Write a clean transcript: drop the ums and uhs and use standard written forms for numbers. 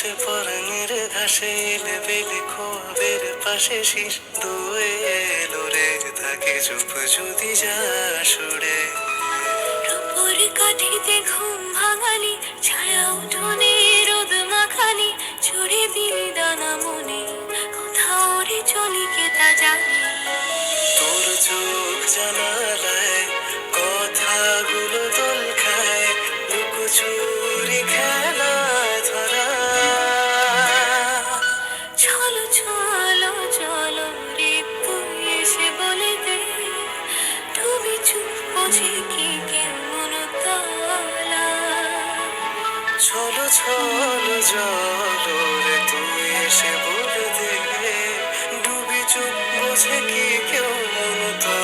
বসে পরাণের ঘাসে এলে বেলে খোয়াবের পাশে শীষ দুয়ে এলো রে তাকে চুপ যদি যা সরে রূপোর কাঠিতে ঘুম ভাঙালি ছায়া উঠোনে রোদ মাখালি ছুড়ে দিলি দানা মনে কোথাও রে চলি কে তা জানি তোর চোখ জানালায় কথাগুলো দোল খায় লুকোচুরি খেলা ধরা চলো চলো চলো রে তুই এসে বলে দে ডুবি চুপ বোঝে কি কেমন তালা চলো চলো চলো রে তুই এসে বলে দে ডুবি চুপ বোঝে কি কেউ মন তো